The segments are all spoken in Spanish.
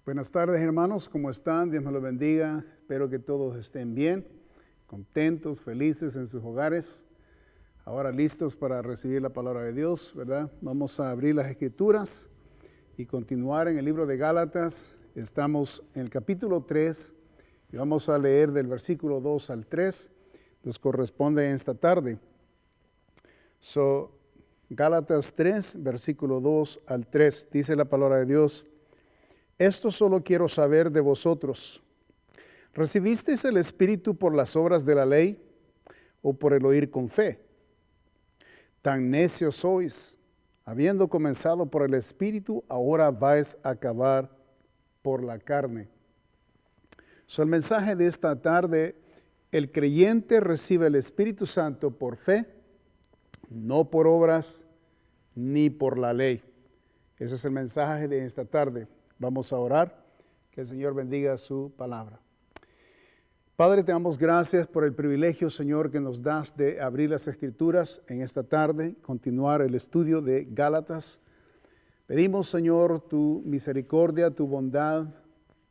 Buenas tardes, hermanos, ¿cómo están? Dios me los bendiga. Espero que todos estén bien, contentos, felices en sus hogares. Ahora listos para recibir la palabra de Dios, ¿verdad? Vamos a abrir las Escrituras y continuar en el libro de Gálatas. Estamos en el capítulo 3 y vamos a leer del versículo 2 al 3. Nos corresponde esta tarde. Gálatas 3, versículo 2 al 3, dice la palabra de Dios: Esto solo quiero saber de vosotros. ¿Recibisteis el Espíritu por las obras de la ley o por el oír con fe? Tan necios sois, habiendo comenzado por el Espíritu, ahora vais a acabar por la carne. El mensaje de esta tarde: el creyente recibe el Espíritu Santo por fe, no por obras ni por la ley. Ese es el mensaje de esta tarde. Vamos a orar, que el Señor bendiga su palabra. Padre, te damos gracias por el privilegio, Señor, que nos das de abrir las Escrituras en esta tarde, continuar el estudio de Gálatas. Pedimos, Señor, tu misericordia, tu bondad,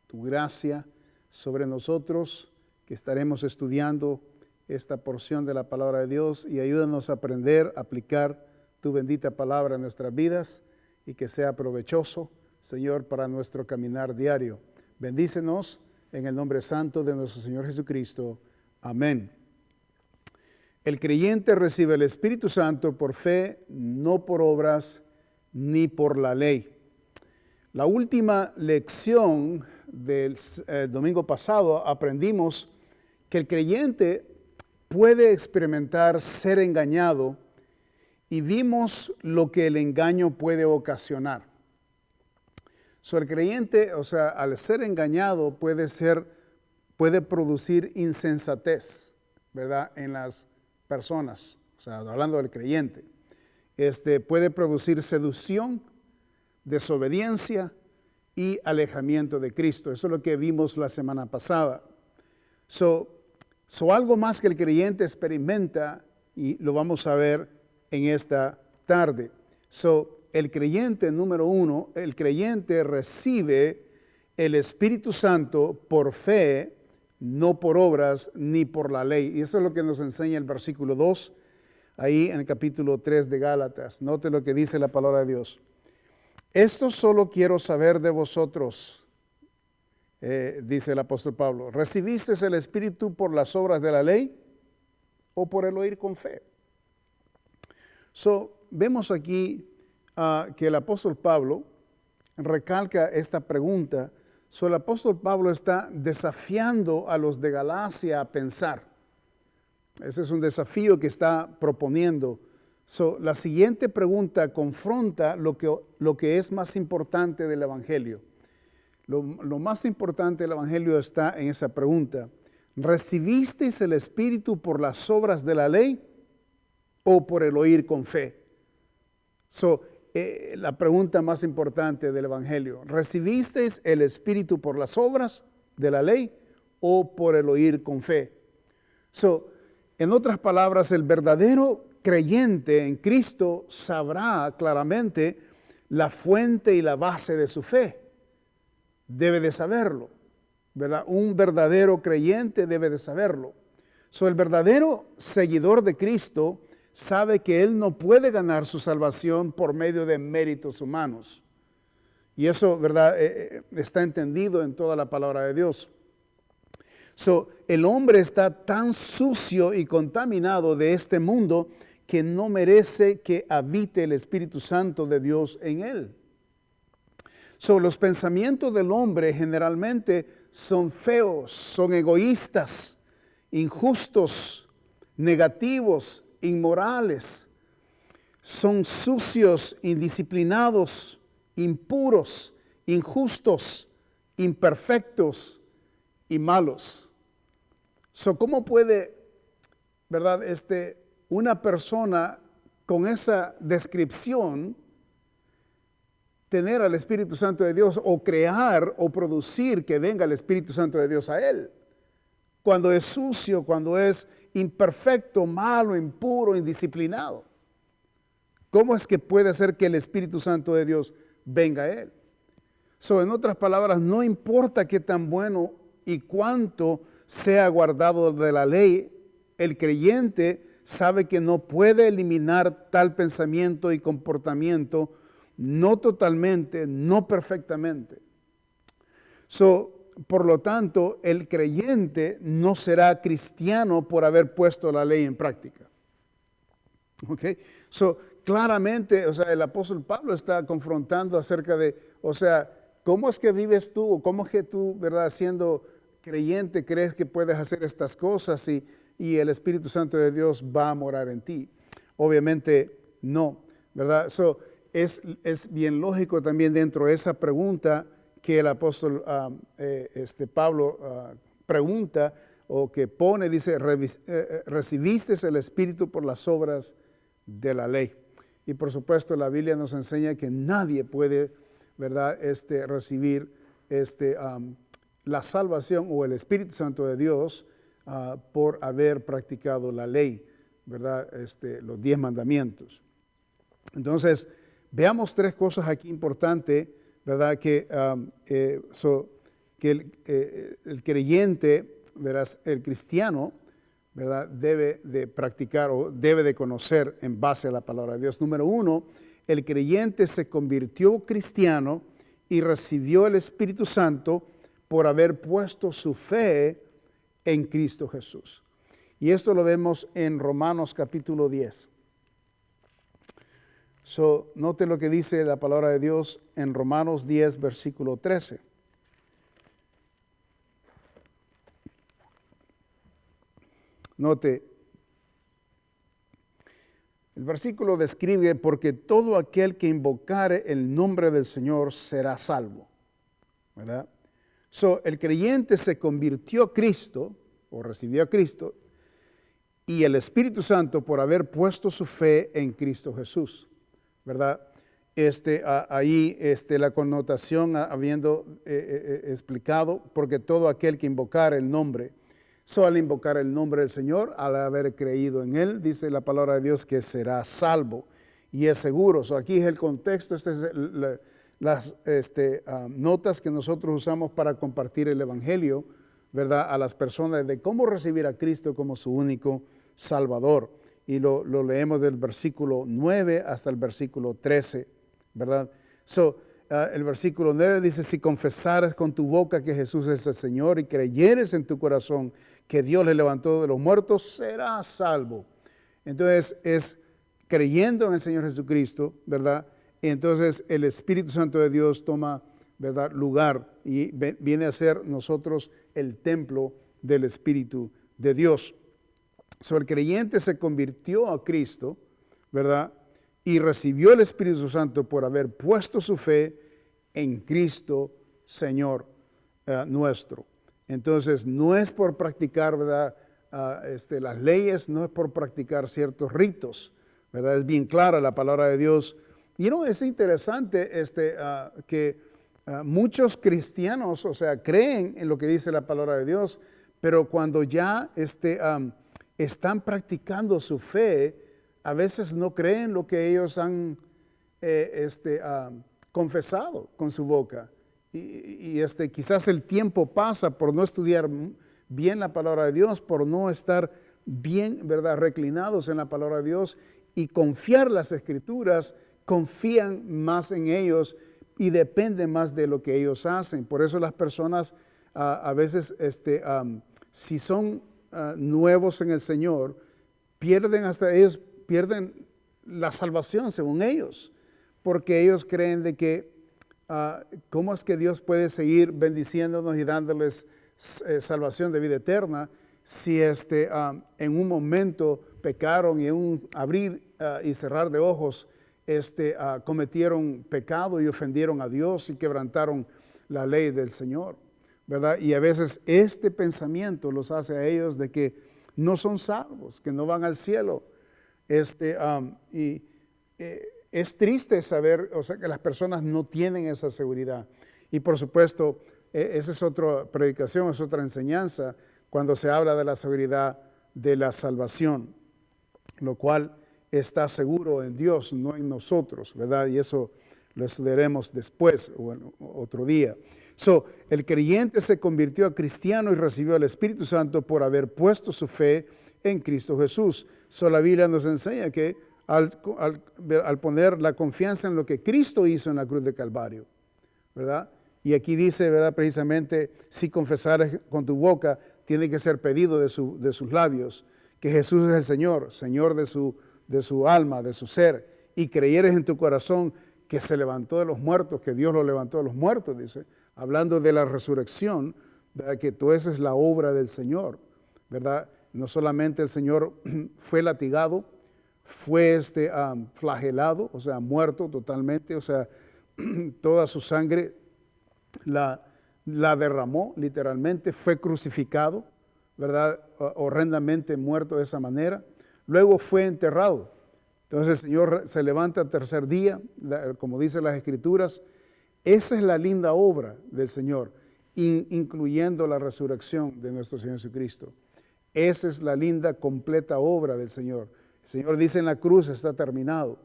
tu gracia sobre nosotros, que estaremos estudiando esta porción de la palabra de Dios, y ayúdanos a aprender, a aplicar tu bendita palabra en nuestras vidas y que sea provechoso, Señor, para nuestro caminar diario. Bendícenos en el nombre santo de nuestro Señor Jesucristo. Amén. El creyente recibe el Espíritu Santo por fe, no por obras ni por la ley. La última lección del domingo pasado aprendimos que el creyente puede experimentar ser engañado, y vimos lo que el engaño puede ocasionar. El creyente, al ser engañado puede producir insensatez, ¿verdad?, en las personas. Hablando del creyente, puede producir seducción, desobediencia y alejamiento de Cristo. Eso es lo que vimos la semana pasada. Algo más que el creyente experimenta, y lo vamos a ver en esta tarde. El creyente, número uno, el creyente recibe el Espíritu Santo por fe, no por obras ni por la ley. Y eso es lo que nos enseña el versículo 2, ahí en el capítulo 3 de Gálatas. Note lo que dice la palabra de Dios. Esto solo quiero saber de vosotros, dice el apóstol Pablo. ¿Recibisteis el Espíritu por las obras de la ley o por el oír con fe? Vemos aquí que el apóstol Pablo recalca esta pregunta. El apóstol Pablo está desafiando a los de Galacia a pensar. Ese es un desafío que está proponiendo. La siguiente pregunta confronta lo que es más importante del Evangelio. Lo más importante del Evangelio está en esa pregunta: ¿recibisteis el Espíritu por las obras de la ley o por el oír con fe? La pregunta más importante del Evangelio: ¿recibisteis el Espíritu por las obras de la ley o por el oír con fe? En otras palabras, el verdadero creyente en Cristo sabrá claramente la fuente y la base de su fe. Debe de saberlo, ¿verdad? Un verdadero creyente debe de saberlo. El verdadero seguidor de Cristo sabe que él no puede ganar su salvación por medio de méritos humanos. Y eso, ¿verdad?, está entendido en toda la palabra de Dios. El hombre está tan sucio y contaminado de este mundo que no merece que habite el Espíritu Santo de Dios en él. Los pensamientos del hombre generalmente son feos, son egoístas, injustos, negativos, inmorales. Son sucios, indisciplinados, impuros, injustos, imperfectos y malos. ¿Cómo puede, verdad, una persona con esa descripción tener al Espíritu Santo de Dios, o crear o producir que venga el Espíritu Santo de Dios a él? Cuando es sucio, cuando es imperfecto, malo, impuro, indisciplinado. ¿Cómo es que puede hacer que el Espíritu Santo de Dios venga a él? So, en otras palabras, no importa qué tan bueno y cuánto sea guardado de la ley, el creyente sabe que no puede eliminar tal pensamiento y comportamiento, no totalmente, no perfectamente. So, por lo tanto, el creyente no será cristiano por haber puesto la ley en práctica. Okay. So, claramente, o sea, el apóstol Pablo está confrontando acerca de, o sea, ¿cómo es que vives tú? ¿O cómo es que tú, verdad, siendo creyente, crees que puedes hacer estas cosas y el Espíritu Santo de Dios va a morar en ti? Obviamente no, ¿verdad? So, es bien lógico también dentro de esa pregunta que el apóstol Pablo pregunta o que pone, dice, recibiste el Espíritu por las obras de la ley. Y por supuesto la Biblia nos enseña que nadie puede, ¿verdad?, recibir la salvación o el Espíritu Santo de Dios por haber practicado la ley, ¿verdad?, los 10 mandamientos. Entonces, veamos 3 cosas aquí importantes, ¿verdad?, que el creyente, verás, el cristiano, ¿verdad?, debe de practicar o debe de conocer en base a la palabra de Dios. Número 1, el creyente se convirtió cristiano y recibió el Espíritu Santo por haber puesto su fe en Cristo Jesús. Y esto lo vemos en Romanos capítulo 10. Note lo que dice la palabra de Dios en Romanos 10, versículo 13. Note, el versículo describe, porque todo aquel que invocare el nombre del Señor será salvo, ¿verdad? El creyente se convirtió a Cristo, o recibió a Cristo, y el Espíritu Santo por haber puesto su fe en Cristo Jesús, ¿verdad? Ahí la connotación habiendo explicado, porque todo aquel que invocare el nombre, al invocar el nombre del Señor, al haber creído en Él, dice la palabra de Dios que será salvo y es seguro. Aquí es el contexto, las notas que nosotros usamos para compartir el Evangelio, ¿verdad?, a las personas de cómo recibir a Cristo como su único Salvador. Y lo leemos del versículo 9 hasta el versículo 13, ¿verdad? El versículo 9 dice, si confesares con tu boca que Jesús es el Señor y creyeres en tu corazón que Dios le levantó de los muertos, serás salvo. Entonces es creyendo en el Señor Jesucristo, ¿verdad? Y entonces el Espíritu Santo de Dios toma, ¿verdad?, lugar y viene a ser nosotros el templo del Espíritu de Dios. El creyente se convirtió a Cristo, ¿verdad?, y recibió el Espíritu Santo por haber puesto su fe en Cristo Señor nuestro. Entonces, no es por practicar, ¿verdad?, las leyes, no es por practicar ciertos ritos, ¿verdad? Es bien clara la palabra de Dios. Y es interesante que muchos cristianos, o sea, creen en lo que dice la palabra de Dios, pero cuando ya están practicando su fe, a veces no creen lo que ellos han confesado con su boca. Y quizás el tiempo pasa por no estudiar bien la palabra de Dios, por no estar bien, ¿verdad?, reclinados en la palabra de Dios y confiar las Escrituras, confían más en ellos y dependen más de lo que ellos hacen. Por eso las personas a veces, si son nuevos en el Señor, pierden la salvación según ellos, porque ellos creen de que ¿cómo es que Dios puede seguir bendiciéndonos y dándoles salvación de vida eterna si en un momento pecaron y en un abrir y cerrar de ojos cometieron pecado y ofendieron a Dios y quebrantaron la ley del Señor, ¿verdad? Y a veces este pensamiento los hace a ellos de que no son salvos, que no van al cielo. Es triste saber, o sea, que las personas no tienen esa seguridad. Y por supuesto, esa es otra predicación, es otra enseñanza cuando se habla de la seguridad de la salvación, lo cual está seguro en Dios, no en nosotros, ¿verdad? Y eso Lo estudiaremos después o en otro día. El creyente se convirtió a cristiano y recibió el Espíritu Santo por haber puesto su fe en Cristo Jesús. La Biblia nos enseña que al poner la confianza en lo que Cristo hizo en la cruz de Calvario, ¿verdad? Y aquí dice, ¿verdad? Precisamente, si confesares con tu boca, tiene que ser pedido de sus labios, que Jesús es el Señor, Señor de su alma, de su ser, y creyeres en tu corazón que se levantó de los muertos, que Dios lo levantó de los muertos, dice, hablando de la resurrección, ¿verdad? Que todo eso es la obra del Señor, ¿verdad? No solamente el Señor fue latigado, fue flagelado, o sea, muerto totalmente, o sea, toda su sangre la derramó literalmente, fue crucificado, ¿verdad? Horrendamente muerto de esa manera. Luego fue enterrado. Entonces el Señor se levanta al tercer día, como dicen las Escrituras. Esa es la linda obra del Señor, incluyendo la resurrección de nuestro Señor Jesucristo. Esa es la linda, completa obra del Señor. El Señor dice en la cruz, está terminado.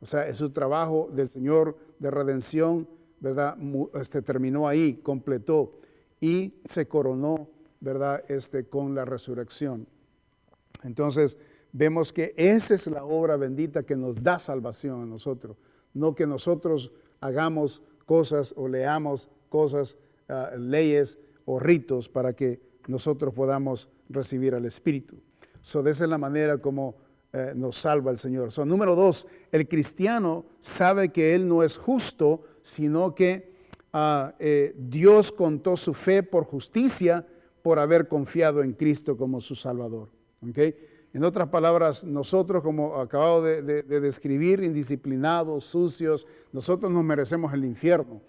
O sea, es su trabajo del Señor de redención, ¿verdad? Terminó ahí, completó y se coronó, ¿verdad? Con la resurrección. Entonces, vemos que esa es la obra bendita que nos da salvación a nosotros. No que nosotros hagamos cosas o leamos cosas, leyes o ritos para que nosotros podamos recibir al Espíritu. De esa es la manera como nos salva el Señor. Número 2, el cristiano sabe que él no es justo, sino que Dios contó su fe por justicia por haber confiado en Cristo como su Salvador. ¿Okay? En otras palabras, nosotros, como acabo de describir, indisciplinados, sucios, nosotros nos merecemos el infierno.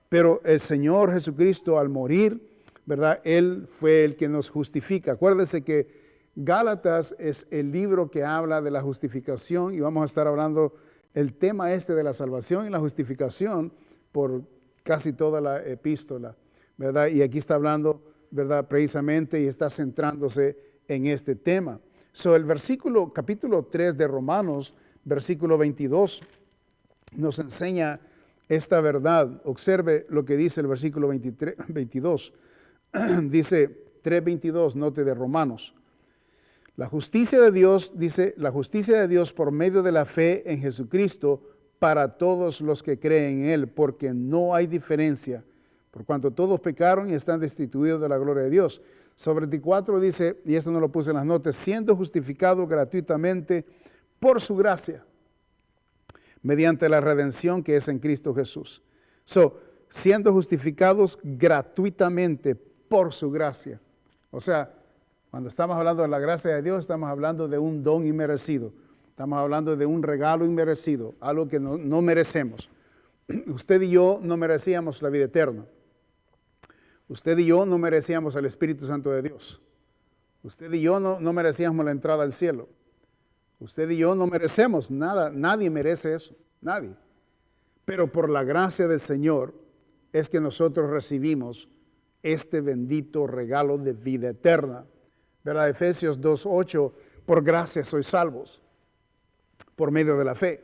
Pero el Señor Jesucristo al morir, ¿verdad? Él fue el que nos justifica. Acuérdense que Gálatas es el libro que habla de la justificación y vamos a estar hablando el tema de la salvación y la justificación por casi toda la epístola, ¿verdad? Y aquí está hablando, ¿verdad? Precisamente y está centrándose en este tema. El capítulo 3 de Romanos, versículo 22, nos enseña esta verdad. Observe lo que dice el versículo 22. Dice 3:22, note de Romanos. La justicia de Dios, dice, la justicia de Dios por medio de la fe en Jesucristo para todos los que creen en Él, porque no hay diferencia, por cuanto todos pecaron y están destituidos de la gloria de Dios. Sobre 24 dice, y esto no lo puse en las notas, siendo justificado gratuitamente por su gracia, mediante la redención que es en Cristo Jesús. Siendo justificados gratuitamente por su gracia. O sea, cuando estamos hablando de la gracia de Dios, estamos hablando de un don inmerecido. Estamos hablando de un regalo inmerecido, algo que no merecemos. Usted y yo no merecíamos la vida eterna. Usted y yo no merecíamos el Espíritu Santo de Dios. Usted y yo no merecíamos la entrada al cielo. Usted y yo no merecemos nada, nadie merece eso, nadie. Pero por la gracia del Señor es que nosotros recibimos este bendito regalo de vida eterna. ¿Verdad? Efesios 2:8, por gracia sois salvos, por medio de la fe.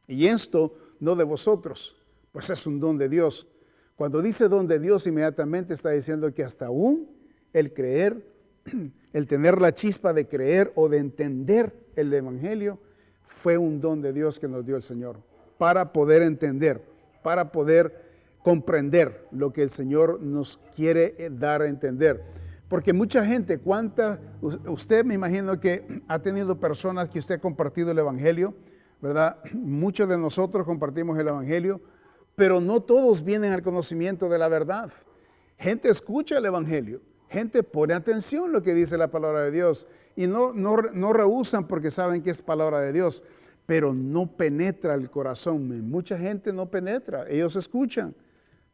Y esto no de vosotros, pues es un don de Dios. Cuando dice don de Dios, inmediatamente está diciendo que hasta aún el creer, el tener la chispa de creer o de entender el Evangelio, fue un don de Dios que nos dio el Señor, para poder entender, para poder comprender lo que el Señor nos quiere dar a entender. Porque mucha gente, usted me imagino que ha tenido personas que usted ha compartido el Evangelio, ¿verdad? Muchos de nosotros compartimos el Evangelio, pero no todos vienen al conocimiento de la verdad. Gente escucha el Evangelio, gente pone atención a lo que dice la palabra de Dios y no rehusan porque saben que es palabra de Dios, pero no penetra el corazón. Mucha gente no penetra, ellos escuchan,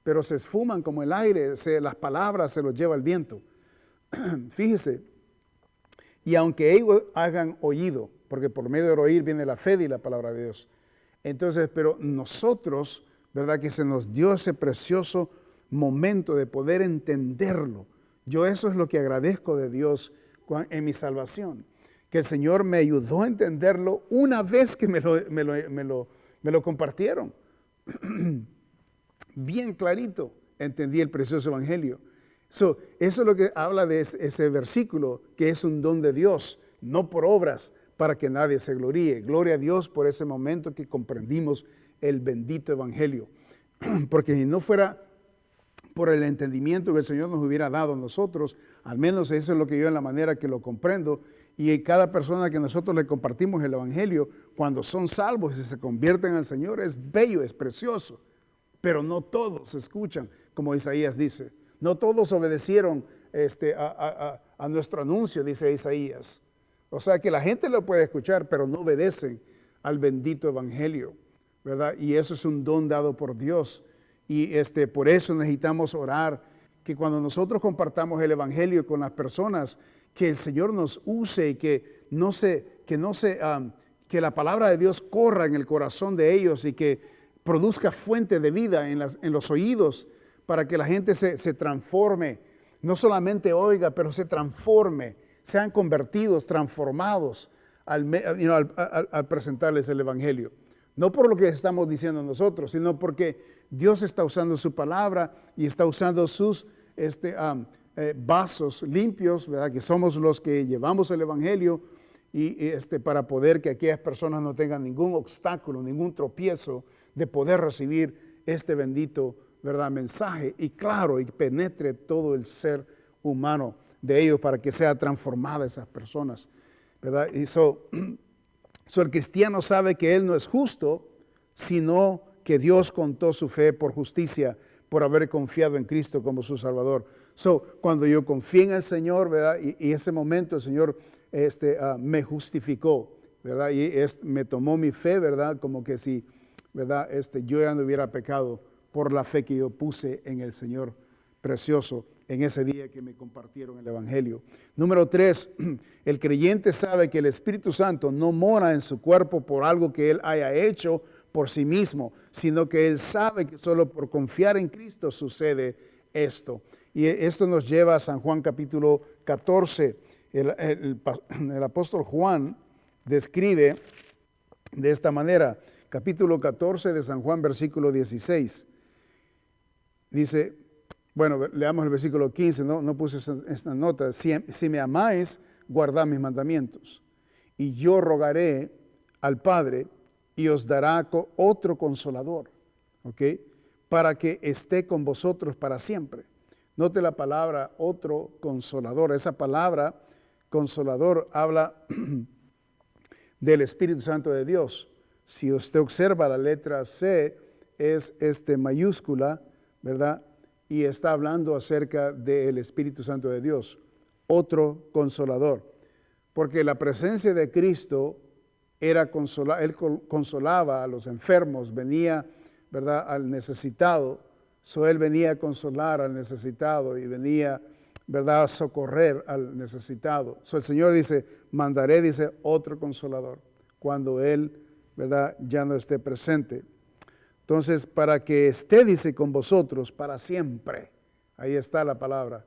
pero se esfuman como el aire, las palabras se los lleva el viento. Fíjese, y aunque ellos hayan oído, porque por medio del oír viene la fe y la palabra de Dios. Entonces, pero nosotros, ¿verdad? Que se nos dio ese precioso momento de poder entenderlo. Yo eso es lo que agradezco de Dios en mi salvación. Que el Señor me ayudó a entenderlo una vez que me lo compartieron. bien clarito entendí el precioso evangelio. Eso es lo que habla de ese versículo, que es un don de Dios, no por obras, para que nadie se gloríe. Gloria a Dios por ese momento que comprendimos el bendito evangelio. Porque si no fuera por el entendimiento que el Señor nos hubiera dado a nosotros, al menos eso es lo que yo en la manera que lo comprendo, y cada persona que nosotros le compartimos el evangelio, cuando son salvos y se convierten al Señor, es bello, es precioso. Pero no todos escuchan, como Isaías dice. No todos obedecieron a nuestro anuncio, dice Isaías. O sea que la gente lo puede escuchar, pero no obedecen al bendito evangelio, ¿verdad? Y eso es un don dado por Dios. Y por eso necesitamos orar, que cuando nosotros compartamos el evangelio con las personas, que el Señor nos use y que la palabra de Dios corra en el corazón de ellos y que produzca fuente de vida en los oídos, para que la gente se transforme, no solamente oiga, pero se transforme, sean convertidos, transformados al presentarles el evangelio. No por lo que estamos diciendo nosotros, sino porque Dios está usando su palabra y está usando sus vasos limpios, ¿verdad? Que somos los que llevamos el evangelio y para poder que aquellas personas no tengan ningún obstáculo, ningún tropiezo de poder recibir este bendito, ¿verdad?, mensaje, y claro, y penetre todo el ser humano de ellos para que sea transformada esas personas, ¿verdad? Y el cristiano sabe que él no es justo, sino que Dios contó su fe por justicia, por haber confiado en Cristo como su Salvador. Cuando yo confié en el Señor, ¿verdad? Y ese momento el Señor me justificó, ¿verdad? Y me tomó mi fe, ¿verdad? Como que si, ¿verdad? Yo ya no hubiera pecado por la fe que yo puse en el Señor precioso en ese día que me compartieron el evangelio. Número 3, el creyente sabe que el Espíritu Santo no mora en su cuerpo por algo que él haya hecho por sí mismo, sino que él sabe que solo por confiar en Cristo sucede esto. Y esto nos lleva a San Juan capítulo 14. El apóstol Juan describe de esta manera, capítulo 14 de San Juan, versículo 16. Dice, bueno, leamos el versículo 15, no puse esta nota. Si me amáis, guardad mis mandamientos. Y yo rogaré al Padre y os dará otro consolador, ¿ok? Para que esté con vosotros para siempre. Note la palabra otro consolador. Esa palabra consolador habla del Espíritu Santo de Dios. Si usted observa la letra C, es mayúscula, ¿verdad? Y está hablando acerca del Espíritu Santo de Dios, otro consolador. Porque la presencia de Cristo era él consolaba a los enfermos, venía, ¿verdad?, al necesitado. Él venía a consolar al necesitado y venía, ¿verdad?, a socorrer al necesitado. El Señor dice, mandaré, dice, otro consolador, cuando Él, ¿verdad?, ya no esté presente. Entonces, para que esté, dice, con vosotros para siempre. Ahí está la palabra,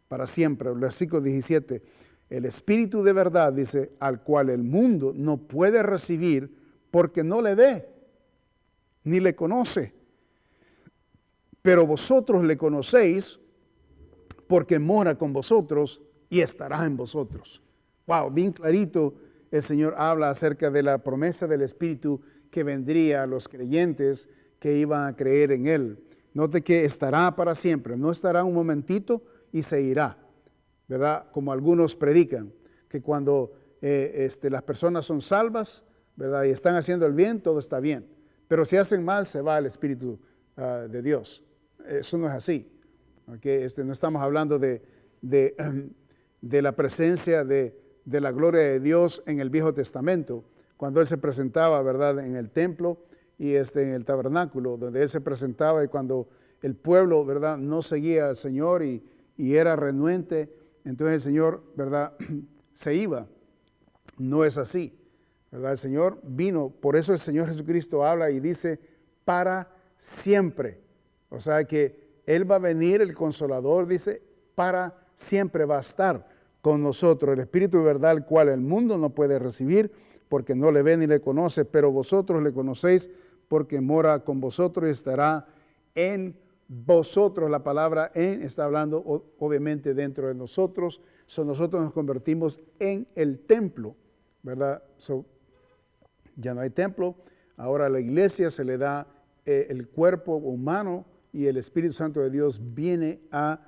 para siempre. El versículo 17, el Espíritu de verdad, dice, al cual el mundo no puede recibir porque no le ve, ni le conoce. Pero vosotros le conocéis porque mora con vosotros y estará en vosotros. Wow, bien clarito el Señor habla acerca de la promesa del Espíritu que vendría a los creyentes que iban a creer en Él. Note que estará para siempre, no estará un momentito y se irá, ¿verdad? Como algunos predican, que cuando las personas son salvas, ¿verdad?, y están haciendo el bien, todo está bien. Pero si hacen mal, se va el Espíritu de Dios. Eso no es así. ¿Okay? No estamos hablando de la presencia de la gloria de Dios en el Viejo Testamento, cuando Él se presentaba, ¿verdad?, en el templo y en el tabernáculo, donde Él se presentaba, y cuando el pueblo, ¿verdad?, no seguía al Señor y era renuente, entonces el Señor, ¿verdad?, se iba. No es así, ¿verdad? El Señor vino, por eso el Señor Jesucristo habla y dice, para siempre. O sea que Él va a venir, el Consolador, dice, para siempre va a estar con nosotros. El Espíritu de verdad, el cual el mundo no puede recibir, porque no le ve ni le conoce, pero vosotros le conocéis porque mora con vosotros y estará en vosotros. La palabra en está hablando obviamente dentro de nosotros. Nosotros nos convertimos en el templo, ¿verdad? Ya no hay templo, ahora a la iglesia se le da el cuerpo humano y el Espíritu Santo de Dios viene a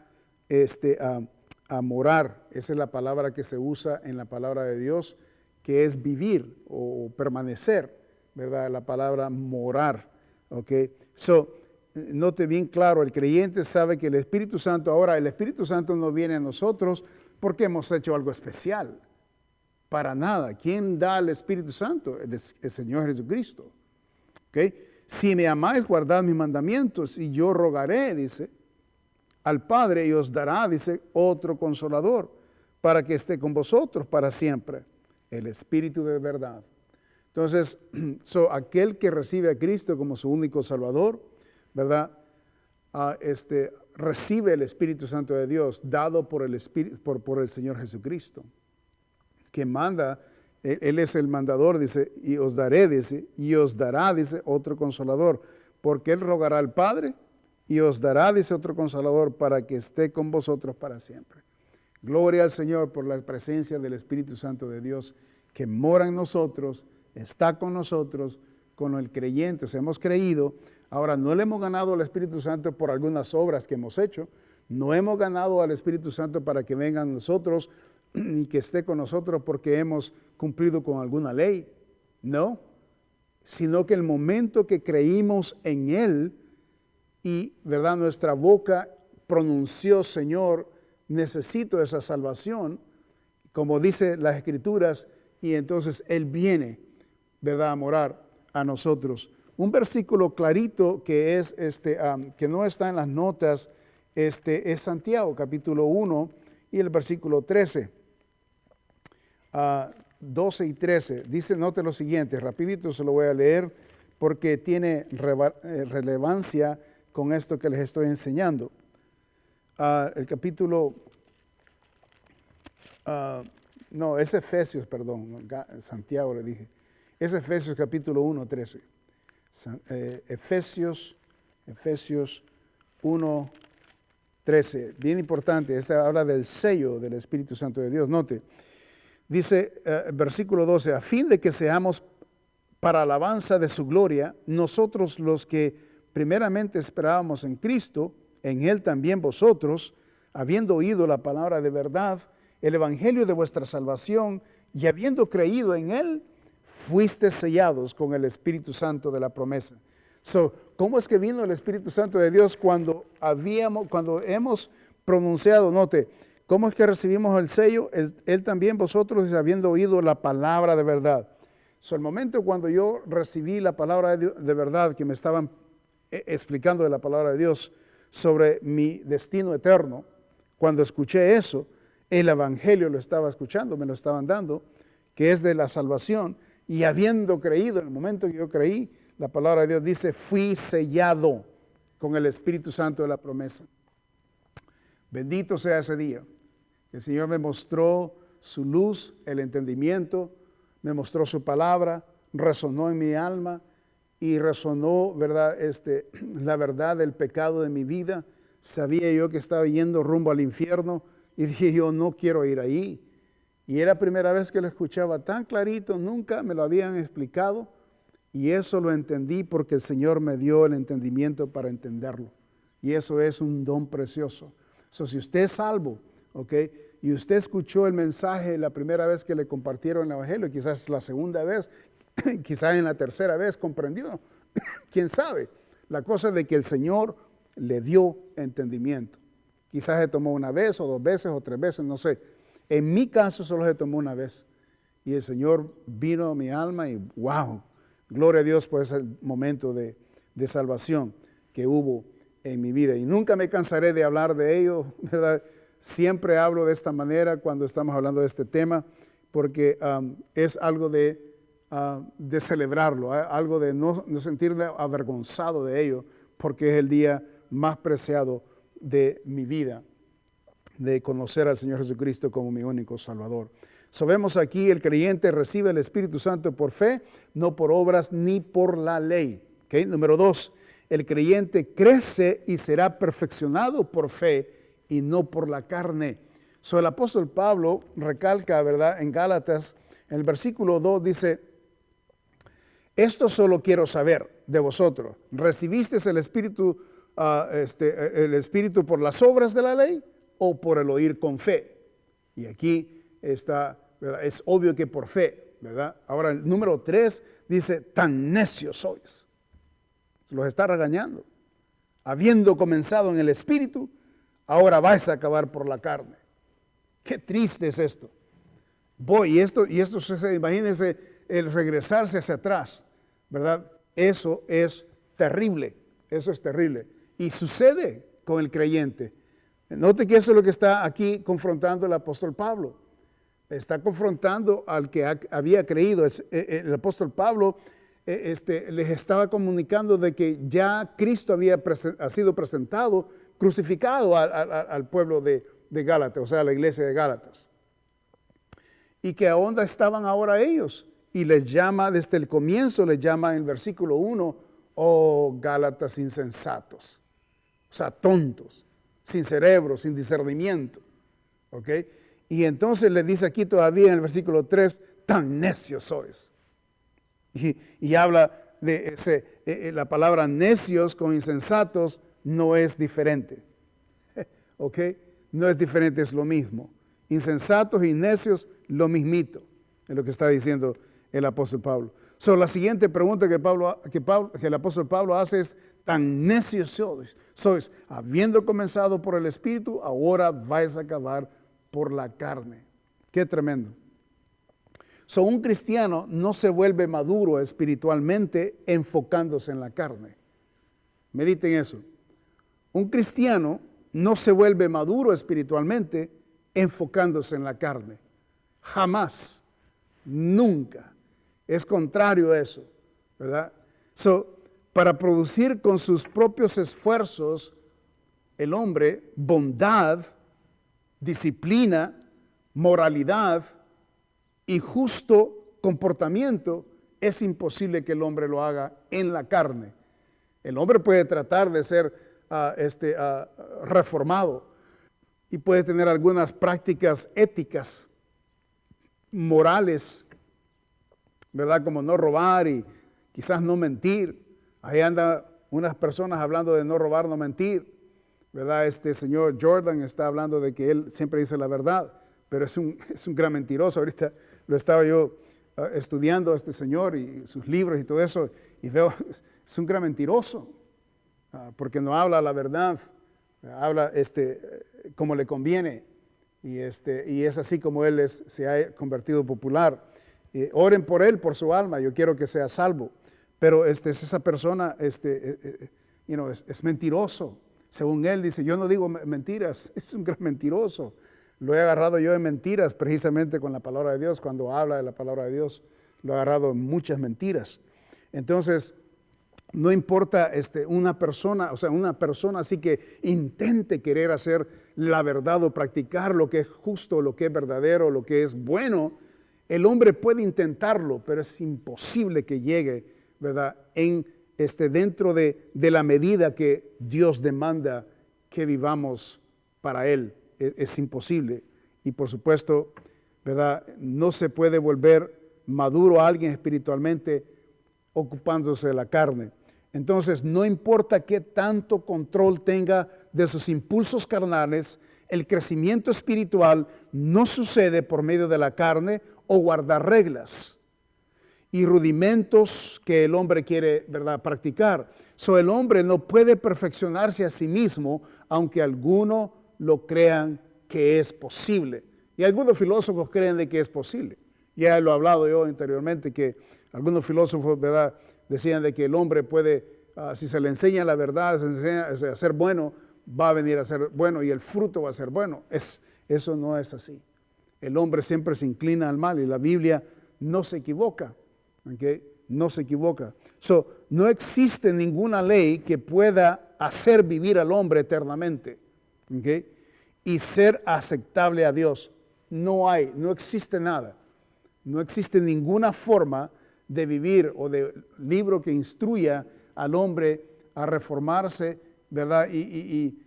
morar. Esa es la palabra que se usa en la palabra de Dios, que es vivir o permanecer, ¿verdad? La palabra morar, ¿ok? Note bien claro, el creyente sabe que el Espíritu Santo, ahora el Espíritu Santo no viene a nosotros porque hemos hecho algo especial. Para nada. ¿Quién da al Espíritu Santo? El Señor Jesucristo. ¿Okay? Si me amáis, guardad mis mandamientos y yo rogaré, dice, al Padre y os dará, dice, otro consolador para que esté con vosotros para siempre. El Espíritu de verdad. Entonces, aquel que recibe a Cristo como su único Salvador, ¿verdad? Recibe el Espíritu Santo de Dios dado por el Señor Jesucristo, que manda. Él es el mandador, dice, y os daré, dice, y os dará, dice, otro consolador, porque Él rogará al Padre y os dará, dice, otro consolador para que esté con vosotros para siempre. Gloria al Señor por la presencia del Espíritu Santo de Dios que mora en nosotros, está con nosotros, con el creyente. Hemos creído. Ahora, no le hemos ganado al Espíritu Santo por algunas obras que hemos hecho. No hemos ganado al Espíritu Santo para que venga a nosotros y que esté con nosotros porque hemos cumplido con alguna ley. No, sino que el momento que creímos en Él y, ¿verdad?, nuestra boca pronunció, Señor, necesito esa salvación, como dice las Escrituras, y entonces Él viene, ¿verdad?, a morar a nosotros. Un versículo clarito que es que no está en las notas, es Santiago, capítulo 1 y el versículo 13. 12 y 13. Dice, note lo siguiente, rapidito se lo voy a leer porque tiene relevancia con esto que les estoy enseñando. El capítulo, no, es Efesios, perdón, Santiago le dije. Es Efesios capítulo 1, 13. Efesios 1, 13. Bien importante, esta habla del sello del Espíritu Santo de Dios. Note, dice versículo 12, a fin de que seamos para alabanza de su gloria, nosotros los que primeramente esperábamos en Cristo, en Él también vosotros, habiendo oído la palabra de verdad, el evangelio de vuestra salvación, y habiendo creído en Él, fuiste sellados con el Espíritu Santo de la promesa. ¿Cómo es que vino el Espíritu Santo de Dios cuando hemos pronunciado? Note, ¿cómo es que recibimos el sello? Él también vosotros, habiendo oído la palabra de verdad. El momento cuando yo recibí la palabra de verdad, que me estaban explicando de la palabra de Dios sobre mi destino eterno, cuando escuché eso, el evangelio lo estaba escuchando, me lo estaban dando, que es de la salvación, y habiendo creído, en el momento que yo creí, la palabra de Dios dice, fui sellado con el Espíritu Santo de la promesa. Bendito sea ese día. El Señor me mostró su luz, el entendimiento, me mostró su palabra, resonó en mi alma y resonó, ¿verdad? La verdad del pecado de mi vida. Sabía yo que estaba yendo rumbo al infierno y dije yo no quiero ir ahí. Y era la primera vez que lo escuchaba tan clarito, nunca me lo habían explicado. Y eso lo entendí porque el Señor me dio el entendimiento para entenderlo. Y eso es un don precioso. Si usted es salvo, ¿ok? Y usted escuchó el mensaje la primera vez que le compartieron el evangelio, quizás la segunda vez, quizás en la tercera vez comprendió, quién sabe. La cosa es de que el Señor le dio entendimiento. Quizás se tomó una vez o dos veces o tres veces, no sé. En mi caso solo se tomó una vez. Y el Señor vino a mi alma y wow, gloria a Dios por ese momento de salvación que hubo en mi vida. Y nunca me cansaré de hablar de ello, ¿verdad? Siempre hablo de esta manera cuando estamos hablando de este tema, porque es algo de celebrarlo, algo de no sentirme avergonzado de ello, porque es el día más preciado de mi vida, de conocer al Señor Jesucristo como mi único Salvador. Vemos aquí el creyente recibe el Espíritu Santo por fe, no por obras ni por la ley. ¿Ok? Número 2, el creyente crece y será perfeccionado por fe y no por la carne. El apóstol Pablo recalca, ¿verdad? En Gálatas, en el versículo 2 dice, esto solo quiero saber de vosotros. ¿Recibisteis el Espíritu por las obras de la ley o por el oír con fe? Y aquí está, ¿verdad? Es obvio que por fe, ¿verdad? Ahora el número 3 dice, tan necios sois. Los está regañando. Habiendo comenzado en el Espíritu, ahora vais a acabar por la carne. Qué triste es esto. Y esto imagínense el regresarse hacia atrás, ¿verdad? Eso es terrible, eso es terrible. Y sucede con el creyente. Note que eso es lo que está aquí confrontando el apóstol Pablo. Está confrontando al que había creído. El apóstol Pablo les estaba comunicando de que ya Cristo ha sido presentado, crucificado al pueblo de Gálatas, o sea, a la iglesia de Gálatas. Y que a dónde estaban ahora ellos. Y les llama, desde el comienzo, les llama en el versículo 1, oh Gálatas insensatos. O sea, tontos, sin cerebro, sin discernimiento. ¿Ok? Y entonces le dice aquí todavía en el versículo 3, tan necios sois. Y habla de la palabra necios con insensatos no es diferente. ¿Ok? No es diferente, es lo mismo. Insensatos y necios, lo mismito, es lo que está diciendo el apóstol Pablo. La siguiente pregunta que el apóstol Pablo hace es, tan necios sois, habiendo comenzado por el Espíritu, ahora vais a acabar por la carne. Qué tremendo. Un cristiano no se vuelve maduro espiritualmente enfocándose en la carne. Mediten eso. Un cristiano no se vuelve maduro espiritualmente enfocándose en la carne. Jamás, nunca. Es contrario a eso, ¿verdad? Para producir con sus propios esfuerzos el hombre bondad, disciplina, moralidad y justo comportamiento, es imposible que el hombre lo haga en la carne. El hombre puede tratar de ser reformado y puede tener algunas prácticas éticas, morales, ¿verdad? Como no robar y quizás no mentir. Ahí andan unas personas hablando de no robar, no mentir, ¿verdad? Este señor Jordan está hablando de que él siempre dice la verdad, pero es un gran mentiroso. Ahorita lo estaba yo estudiando a este señor y sus libros y todo eso, y veo, es un gran mentiroso, porque no habla la verdad, habla como le conviene, y es así como él se ha convertido popular. Oren por él, por su alma, yo quiero que sea salvo, pero esa persona es mentiroso. Según él dice, yo no digo mentiras, es un gran mentiroso. Lo he agarrado yo en mentiras precisamente con la palabra de Dios. Cuando habla de la palabra de Dios, lo he agarrado en muchas mentiras. Entonces, no importa una persona así que intente querer hacer la verdad o practicar lo que es justo, lo que es verdadero, lo que es bueno. El hombre puede intentarlo, pero es imposible que llegue, ¿verdad? Dentro de la medida que Dios demanda que vivamos para Él. Es imposible. Y por supuesto, ¿verdad? No se puede volver maduro a alguien espiritualmente ocupándose de la carne. Entonces, no importa qué tanto control tenga de sus impulsos carnales, el crecimiento espiritual no sucede por medio de la carne o guardar reglas y rudimentos que el hombre quiere, ¿verdad?, practicar. El hombre no puede perfeccionarse a sí mismo, aunque algunos lo crean que es posible. Y algunos filósofos creen de que es posible. Ya lo he hablado yo anteriormente, que algunos filósofos, ¿verdad?, decían de que el hombre puede, si se le enseña la verdad, se le enseña a ser bueno, va a venir a ser bueno y el fruto va a ser bueno. Eso no es así. El hombre siempre se inclina al mal y la Biblia no se equivoca. ¿Okay? No se equivoca. No existe ninguna ley que pueda hacer vivir al hombre eternamente. ¿Okay? Y ser aceptable a Dios. No existe nada. No existe ninguna forma de vivir o de libro que instruya al hombre a reformarse, ¿verdad? Y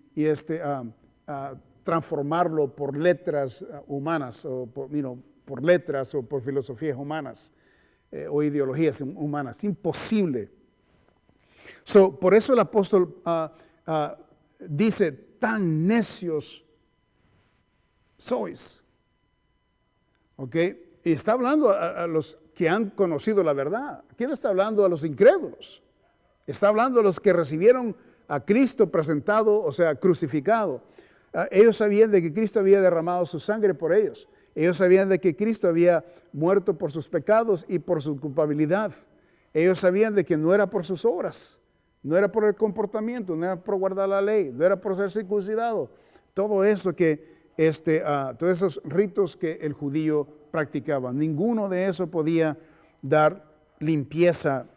transformarlo por letras humanas, o por letras o por filosofías humanas o ideologías humanas. Imposible. Por eso el apóstol dice, tan necios sois. ¿Ok? Y está hablando a los que han conocido la verdad. Aquí no está hablando a los incrédulos. Está hablando a los que recibieron a Cristo presentado, o sea, crucificado. Ellos sabían de que Cristo había derramado su sangre por ellos. Ellos sabían de que Cristo había muerto por sus pecados y por su culpabilidad. Ellos sabían de que no era por sus obras, no era por el comportamiento, no era por guardar la ley, no era por ser circuncidado. Todo eso todos esos ritos que el judío practicaba, ninguno de eso podía dar limpieza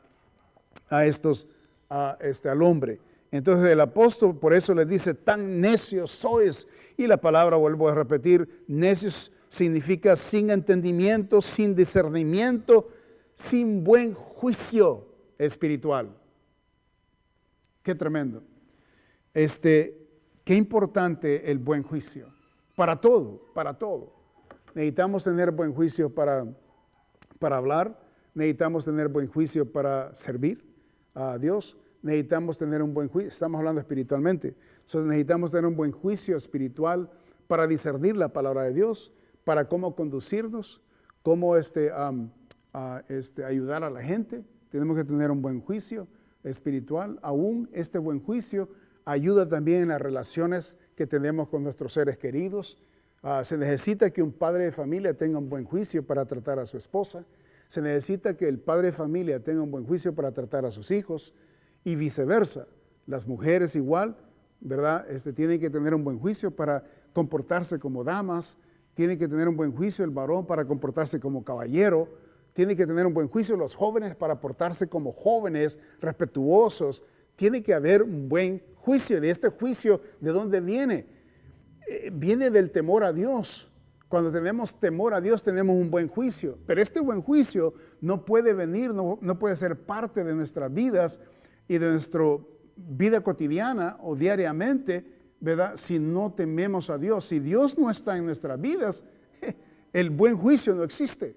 al hombre. Entonces el apóstol por eso les dice, tan necios sois. Y la palabra, vuelvo a repetir, necios significa sin entendimiento, sin discernimiento, sin buen juicio espiritual. Qué tremendo. Qué importante el buen juicio. Para todo, para todo. Necesitamos tener buen juicio para hablar, necesitamos tener buen juicio para servir a Dios, necesitamos tener un buen juicio, estamos hablando espiritualmente, necesitamos tener un buen juicio espiritual para discernir la palabra de Dios, para cómo conducirnos, cómo ayudar a la gente. Tenemos que tener un buen juicio espiritual. Aún este buen juicio ayuda también en las relaciones que tenemos con nuestros seres queridos. Se necesita que un padre de familia tenga un buen juicio para tratar a su esposa. Se necesita que el padre de familia tenga un buen juicio para tratar a sus hijos y viceversa. Las mujeres igual, ¿verdad? Tienen que tener un buen juicio para comportarse como damas. Tiene que tener un buen juicio el varón para comportarse como caballero. Tiene que tener un buen juicio los jóvenes para portarse como jóvenes respetuosos. Tiene que haber un buen juicio. De este juicio, ¿de dónde viene? Viene del temor a Dios. Cuando tenemos temor a Dios tenemos un buen juicio. Pero este buen juicio no puede venir, no puede ser parte de nuestras vidas y de nuestra vida cotidiana o diariamente, ¿verdad? Si no tememos a Dios. Si Dios no está en nuestras vidas, el buen juicio no existe.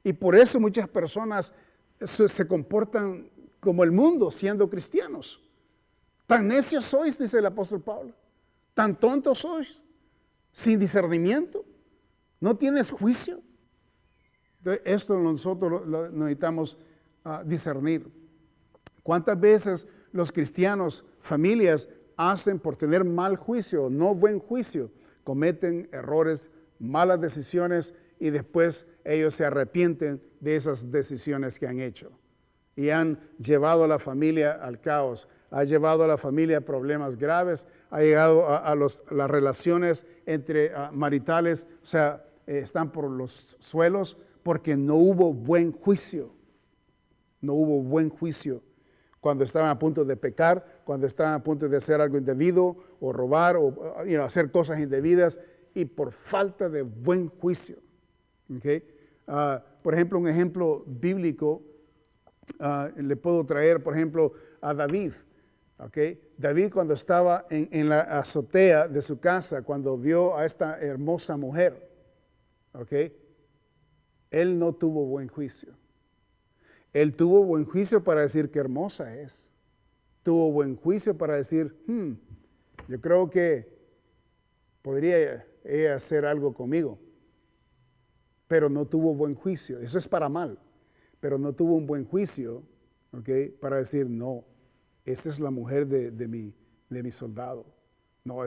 Y por eso muchas personas se comportan como el mundo siendo cristianos. Tan necios sois, dice el apóstol Pablo. Tan tontos sois, sin discernimiento. ¿No tienes juicio? Entonces, esto nosotros lo necesitamos discernir. ¿Cuántas veces los cristianos, familias, hacen por tener mal juicio, no buen juicio, cometen errores, malas decisiones y después ellos se arrepienten de esas decisiones que han hecho? Y han llevado a la familia al caos, ha llevado a la familia a problemas graves, ha llegado a las relaciones entre maritales, o sea, están por los suelos porque no hubo buen juicio. No hubo buen juicio. Cuando estaban a punto de pecar, cuando estaban a punto de hacer algo indebido o robar o hacer cosas indebidas y por falta de buen juicio. ¿Okay? Por ejemplo, un ejemplo bíblico le puedo traer, por ejemplo, a David. ¿Okay? David cuando estaba en la azotea de su casa, cuando vio a esta hermosa mujer, ¿okay? Él no tuvo buen juicio. Él tuvo buen juicio para decir que hermosa es. Tuvo buen juicio para decir, yo creo que podría ella hacer algo conmigo. Pero no tuvo buen juicio. Eso es para mal. Pero no tuvo un buen juicio, ¿okay? Para decir, no, esta es la mujer de mi soldado. No,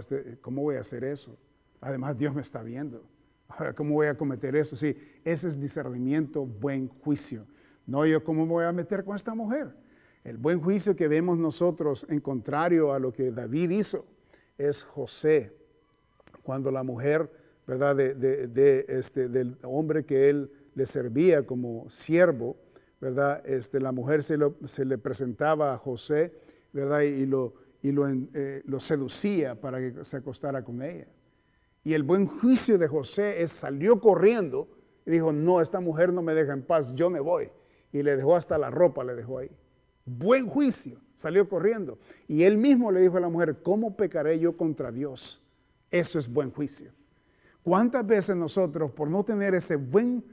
¿cómo voy a hacer eso? Además, Dios me está viendo. Ahora, ¿cómo voy a cometer eso? Sí, ese es discernimiento, buen juicio. No, yo cómo me voy a meter con esta mujer. El buen juicio que vemos nosotros, en contrario a lo que David hizo, es José. Cuando la mujer, ¿verdad? Del hombre que él le servía como siervo, ¿verdad? La mujer se le presentaba a José, ¿verdad? Y lo seducía para que se acostara con ella. Y el buen juicio de José salió corriendo y dijo, no, esta mujer no me deja en paz, yo me voy. Y le dejó hasta la ropa, le dejó ahí. Buen juicio. Salió corriendo. Y él mismo le dijo a la mujer, ¿cómo pecaré yo contra Dios? Eso es buen juicio. ¿Cuántas veces nosotros, por no tener ese buen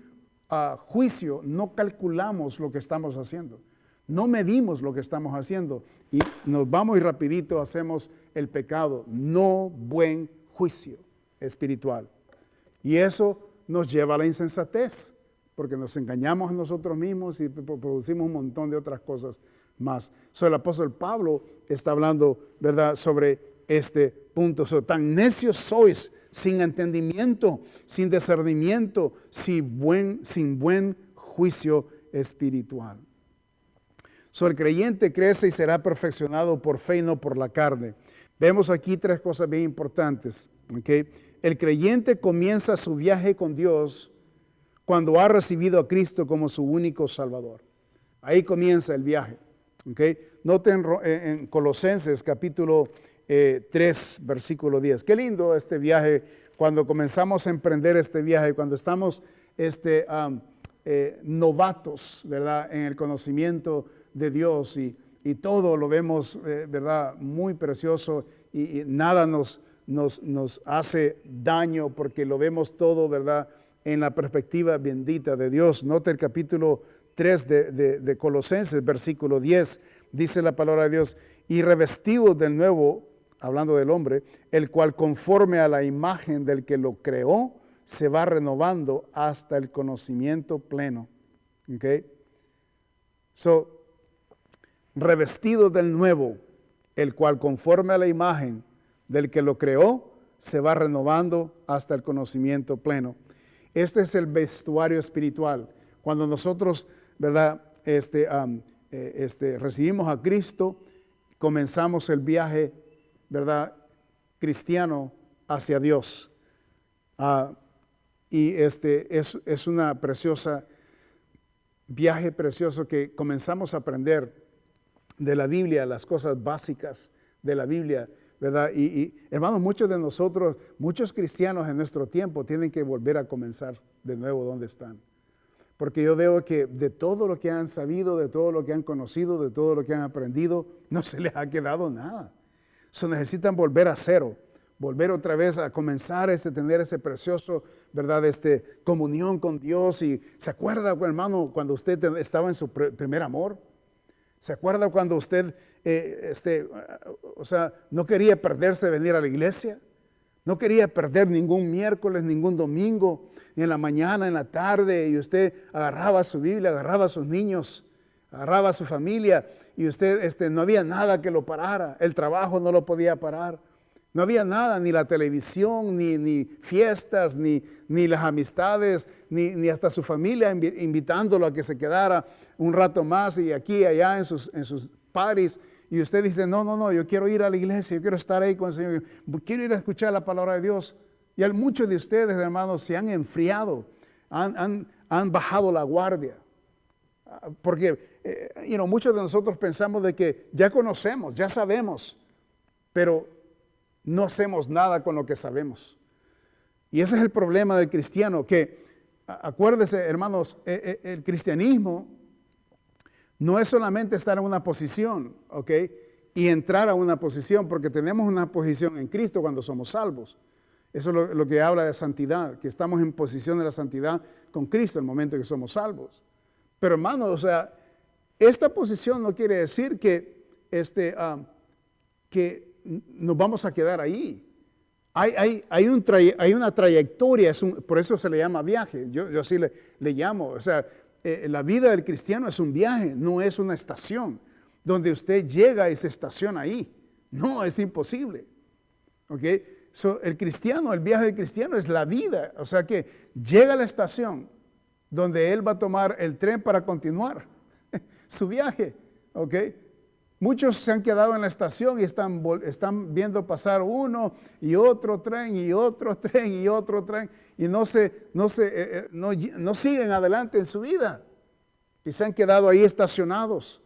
juicio, no calculamos lo que estamos haciendo? No medimos lo que estamos haciendo y nos vamos y rapidito hacemos el pecado. No buen juicio espiritual. Y eso nos lleva a la insensatez, porque nos engañamos a nosotros mismos y producimos un montón de otras cosas más. El apóstol Pablo está hablando, ¿verdad?, sobre este punto. Tan necios sois, sin entendimiento, sin discernimiento, sin buen juicio espiritual. El creyente crece y será perfeccionado por fe y no por la carne. Vemos aquí tres cosas bien importantes. ¿Okay? El creyente comienza su viaje con Dios cuando ha recibido a Cristo como su único Salvador. Ahí comienza el viaje. ¿Okay? Noten en Colosenses capítulo 3, versículo 10. Qué lindo este viaje, cuando comenzamos a emprender este viaje, cuando estamos novatos, ¿verdad?, en el conocimiento de Dios y todo lo vemos, ¿verdad?, muy precioso y nada nos hace daño porque lo vemos todo, ¿verdad?, en la perspectiva bendita de Dios. Note el capítulo 3 de Colosenses, versículo 10, dice la palabra de Dios, y revestidos del nuevo, hablando del hombre, el cual conforme a la imagen del que lo creó, se va renovando hasta el conocimiento pleno. ¿Okay? Revestidos del nuevo, el cual conforme a la imagen del que lo creó, se va renovando hasta el conocimiento pleno. Este es el vestuario espiritual. Cuando nosotros, ¿verdad?, recibimos a Cristo, comenzamos el viaje, ¿verdad?, cristiano hacia Dios. Y es una preciosa viaje precioso que comenzamos a aprender de la Biblia, las cosas básicas de la Biblia, ¿verdad? Y hermanos, muchos de nosotros, muchos cristianos en nuestro tiempo tienen que volver a comenzar de nuevo donde están. Porque yo veo que de todo lo que han sabido, de todo lo que han conocido, de todo lo que han aprendido, no se les ha quedado nada. Necesitan volver a cero, volver otra vez a comenzar tener ese precioso, ¿verdad?, comunión con Dios. Y ¿se acuerda, hermano, cuando usted estaba en su primer amor? ¿Se acuerda cuando usted, no quería perderse de venir a la iglesia? No quería perder ningún miércoles, ningún domingo, ni en la mañana, en la tarde, y usted agarraba su Biblia, agarraba a sus niños, agarraba a su familia, y usted no había nada que lo parara. El trabajo no lo podía parar. No había nada, ni la televisión, ni fiestas, ni las amistades, ni hasta su familia invitándolo a que se quedara un rato más y aquí y allá en sus parties. Y usted dice, no, yo quiero ir a la iglesia, yo quiero estar ahí con el Señor, quiero ir a escuchar la palabra de Dios. Y muchos de ustedes, hermanos, se han enfriado, han bajado la guardia. Porque muchos de nosotros pensamos de que ya conocemos, ya sabemos, pero no hacemos nada con lo que sabemos. Y ese es el problema del cristiano, que acuérdense, hermanos, el cristianismo no es solamente estar en una posición, ¿ok?, y entrar a una posición, porque tenemos una posición en Cristo cuando somos salvos. Eso es lo que habla de santidad, que estamos en posición de la santidad con Cristo en el momento que somos salvos. Pero hermanos, esta posición no quiere decir que nos vamos a quedar ahí. Hay una trayectoria, por eso se le llama viaje. Yo así le llamo. La vida del cristiano es un viaje, no es una estación donde usted llega y se estaciona ahí. No, es imposible. ¿Okay? El viaje del cristiano es la vida. O sea que llega a la estación donde él va a tomar el tren para continuar su viaje. ¿Okay? Muchos se han quedado en la estación y están viendo pasar uno y otro tren y otro tren y otro tren y no siguen adelante en su vida. Y se han quedado ahí estacionados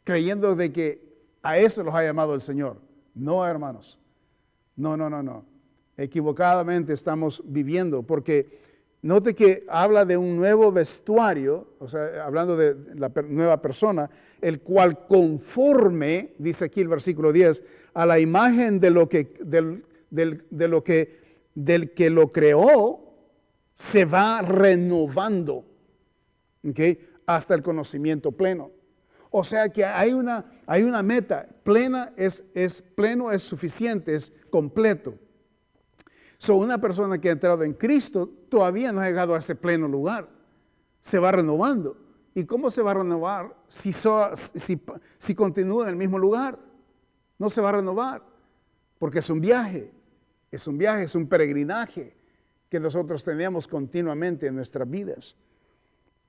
creyendo de que a eso los ha llamado el Señor. No, hermanos. No. Equivocadamente estamos viviendo porque note que habla de un nuevo vestuario, o sea, hablando de la nueva persona, el cual conforme, dice aquí el versículo 10, a la imagen de lo que, del que lo creó, se va renovando, ¿okay? Hasta el conocimiento pleno. O sea que hay una meta plena, pleno, es suficiente, es completo. Una persona que ha entrado en Cristo todavía no ha llegado a ese pleno lugar. Se va renovando. ¿Y cómo se va a renovar si continúa en el mismo lugar? No se va a renovar porque es un viaje, es un peregrinaje que nosotros tenemos continuamente en nuestras vidas.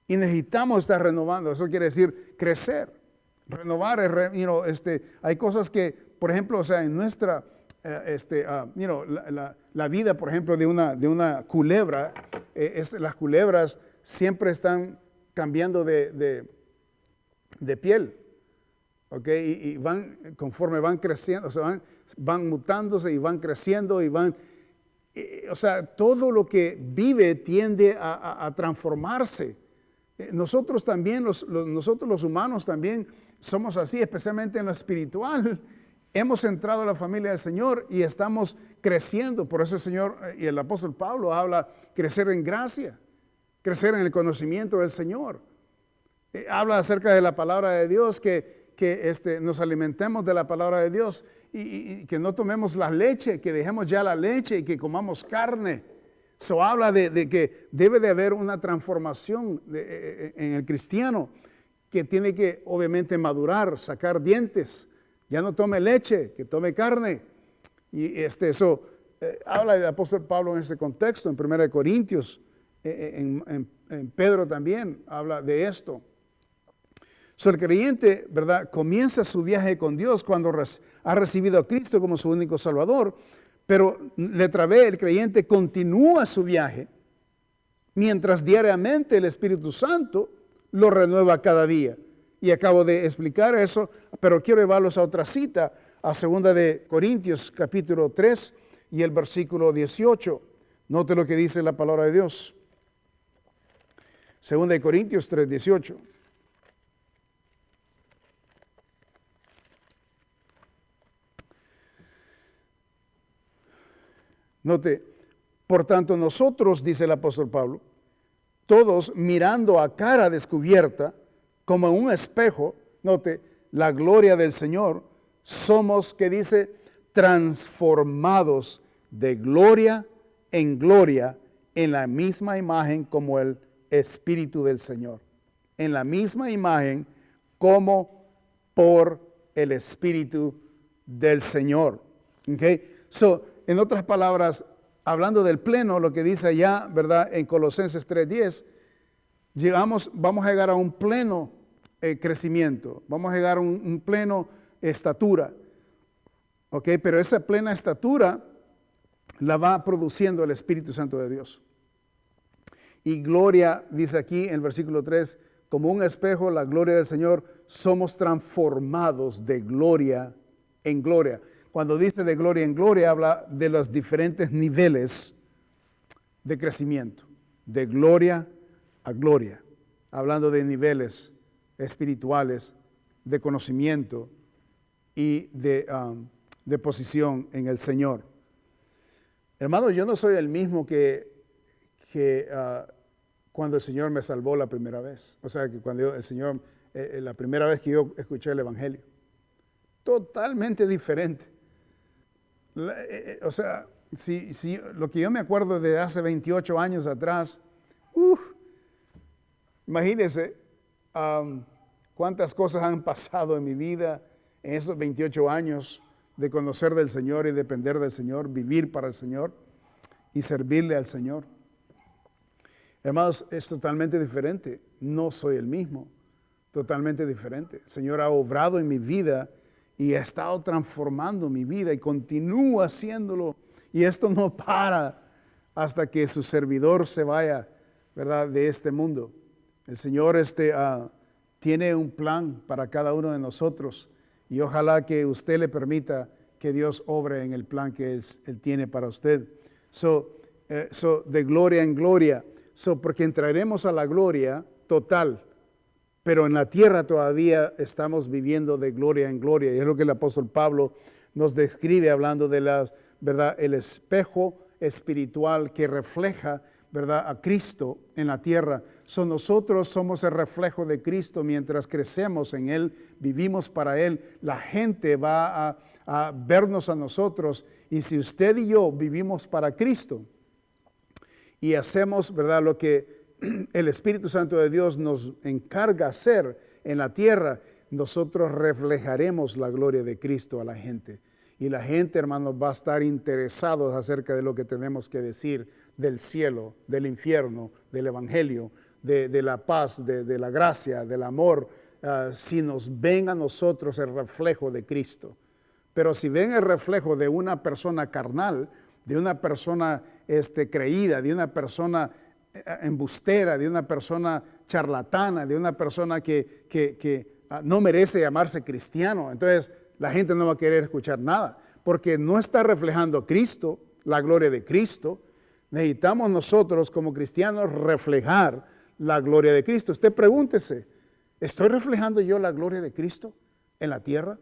Y necesitamos estar renovando. Eso quiere decir crecer. Renovar, hay cosas que, por ejemplo, o sea, en nuestra, la vida, por ejemplo, de una culebra, las culebras siempre están cambiando de piel, ¿ok? Y van, conforme van creciendo, o sea, van mutándose y van creciendo y van, o sea, todo lo que vive tiende a transformarse. Nosotros también, nosotros los humanos también somos así, especialmente en lo espiritual. Hemos entrado a la familia del Señor y estamos creciendo. Por eso el Señor y el apóstol Pablo habla crecer en gracia, crecer en el conocimiento del Señor. Habla acerca de la palabra de Dios, que nos alimentemos de la palabra de Dios y que no tomemos la leche, que dejemos ya la leche y que comamos carne. Eso habla de que debe de haber una transformación en el cristiano, que tiene que obviamente madurar, sacar dientes. Ya no tome leche, que tome carne. Y eso habla el apóstol Pablo en este contexto, en 1 Corintios, en Pedro también habla de esto. El creyente, ¿verdad?, comienza su viaje con Dios cuando ha recibido a Cristo como su único Salvador. Pero letra B, el creyente continúa su viaje mientras diariamente el Espíritu Santo lo renueva cada día. Y acabo de explicar eso, pero quiero llevarlos a otra cita, a 2 de Corintios capítulo 3 y el versículo 18. Note lo que dice la palabra de Dios. 2 de Corintios 3, 18. Note, por tanto nosotros, dice el apóstol Pablo, todos mirando a cara descubierta, como en un espejo, note, la gloria del Señor, somos, que dice, transformados de gloria en gloria en la misma imagen como el Espíritu del Señor. En la misma imagen como por el Espíritu del Señor. Okay? En otras palabras, hablando del pleno, lo que dice allá, ¿verdad? En Colosenses 3:10, vamos a llegar a un pleno crecimiento, vamos a llegar a un pleno estatura. ¿Ok? Pero esa plena estatura la va produciendo el Espíritu Santo de Dios. Y gloria, dice aquí en el versículo 3, como un espejo, la gloria del Señor, somos transformados de gloria en gloria. Cuando dice de gloria en gloria, habla de los diferentes niveles de crecimiento, de gloria a gloria, hablando de niveles espirituales, de conocimiento y de posición en el Señor. Hermano, yo no soy el mismo que cuando el Señor me salvó la primera vez. O sea, que cuando el Señor, la primera vez que yo escuché el Evangelio. Totalmente diferente. O sea, si lo que yo me acuerdo de hace 28 años atrás, imagínense cuántas cosas han pasado en mi vida en esos 28 años de conocer del Señor y depender del Señor, vivir para el Señor y servirle al Señor. Hermanos, es totalmente diferente. No soy el mismo, totalmente diferente. El Señor ha obrado en mi vida y ha estado transformando mi vida y continúa haciéndolo. Y esto no para hasta que su servidor se vaya, ¿verdad?, de este mundo. El Señor tiene un plan para cada uno de nosotros y ojalá que usted le permita que Dios obre en el plan que Él tiene para usted. De gloria en gloria. Porque entraremos a la gloria total, pero en la tierra todavía estamos viviendo de gloria en gloria. Y es lo que el apóstol Pablo nos describe hablando de ¿verdad? El espejo espiritual que refleja, ¿verdad? A Cristo en la tierra. Nosotros somos el reflejo de Cristo mientras crecemos en Él, vivimos para Él. La gente va a vernos a nosotros, y si usted y yo vivimos para Cristo y hacemos, ¿verdad? Lo que el Espíritu Santo de Dios nos encarga hacer en la tierra, nosotros reflejaremos la gloria de Cristo a la gente. Y la gente, hermanos, va a estar interesados acerca de lo que tenemos que decir del cielo, del infierno, del evangelio, de la paz, de la gracia, del amor, si nos ven a nosotros el reflejo de Cristo. Pero si ven el reflejo de una persona carnal, de una persona creída, de una persona embustera, de una persona charlatana, de una persona que no merece llamarse cristiano, entonces la gente no va a querer escuchar nada, porque no está reflejando a Cristo, la gloria de Cristo. Necesitamos nosotros como cristianos reflejar la gloria de Cristo. Usted pregúntese, ¿estoy reflejando yo la gloria de Cristo en la tierra?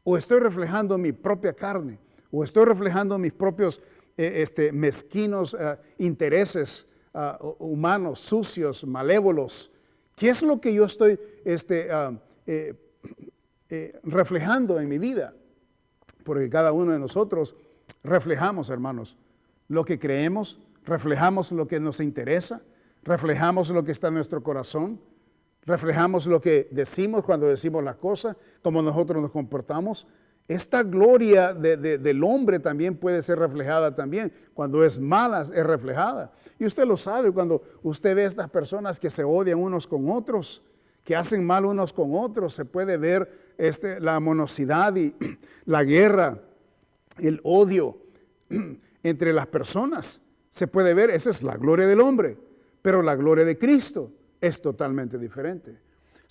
¿O estoy reflejando mi propia carne? ¿O estoy reflejando mis propios mezquinos intereses humanos, sucios, malévolos? ¿Qué es lo que yo estoy reflejando en mi vida? Porque cada uno de nosotros reflejamos, hermanos, lo que creemos, reflejamos lo que nos interesa, reflejamos lo que está en nuestro corazón, reflejamos lo que decimos cuando decimos las cosas, cómo nosotros nos comportamos. Esta gloria del hombre también puede ser reflejada también. Cuando es mala, es reflejada. Y usted lo sabe cuando usted ve a estas personas que se odian unos con otros, que hacen mal unos con otros. Se puede ver la monosidad y la guerra, el odio entre las personas. Se puede ver, esa es la gloria del hombre. Pero la gloria de Cristo es totalmente diferente.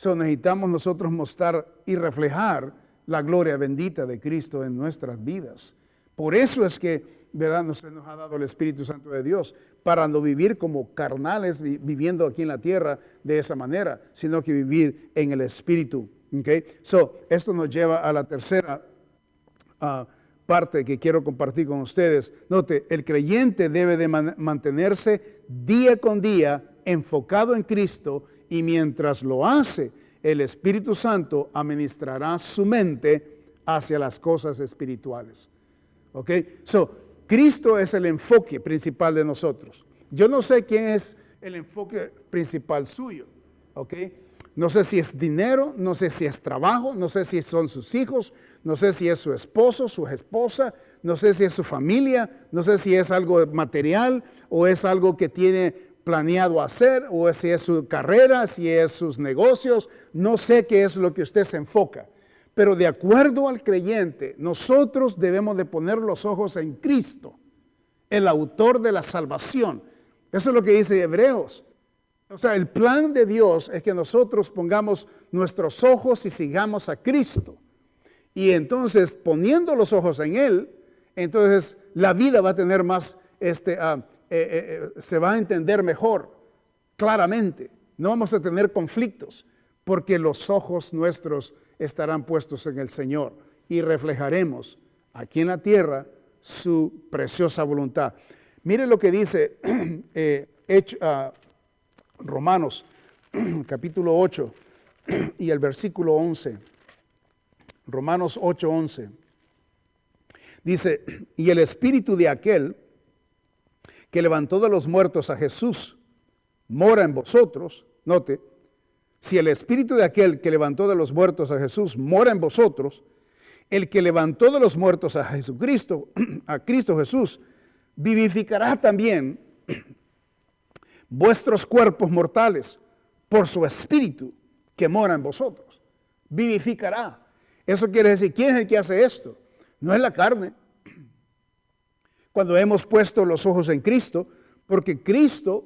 Necesitamos nosotros mostrar y reflejar la gloria bendita de Cristo en nuestras vidas. Por eso es que, ¿verdad?, nos ha dado el Espíritu Santo de Dios, para no vivir como carnales, viviendo aquí en la tierra de esa manera, sino que vivir en el Espíritu. ¿Okay? Esto nos lleva a la tercera parte que quiero compartir con ustedes. Note, el creyente debe de mantenerse día con día enfocado en Cristo, y mientras lo hace, el Espíritu Santo administrará su mente hacia las cosas espirituales. ¿Ok? Cristo es el enfoque principal de nosotros. Yo no sé quién es el enfoque principal suyo. ¿Ok? No sé si es dinero, no sé si es trabajo, no sé si son sus hijos, no sé si es su esposo, su esposa, no sé si es su familia, no sé si es algo material o es algo que tiene planeado hacer, o si es su carrera, si es sus negocios. No sé qué es lo que usted se enfoca, pero de acuerdo al creyente, nosotros debemos de poner los ojos en Cristo, el autor de la salvación. Eso es lo que dice Hebreos. El plan de Dios es que nosotros pongamos nuestros ojos y sigamos a Cristo. Y entonces, poniendo los ojos en Él, entonces la vida va a tener más se va a entender mejor, claramente. No vamos a tener conflictos, porque los ojos nuestros estarán puestos en el Señor y reflejaremos aquí en la tierra su preciosa voluntad. Mire lo que dice Romanos capítulo 8 y el versículo 11. Romanos 8:11. Dice, y el espíritu de aquel que levantó de los muertos a Jesús mora en vosotros. Note, si el espíritu de aquel que levantó de los muertos a Jesús mora en vosotros, el que levantó de los muertos a Jesucristo, a Cristo Jesús, vivificará también vuestros cuerpos mortales por su espíritu que mora en vosotros. Vivificará. Eso quiere decir, ¿quién es el que hace esto? No es la carne. Cuando hemos puesto los ojos en Cristo, porque Cristo,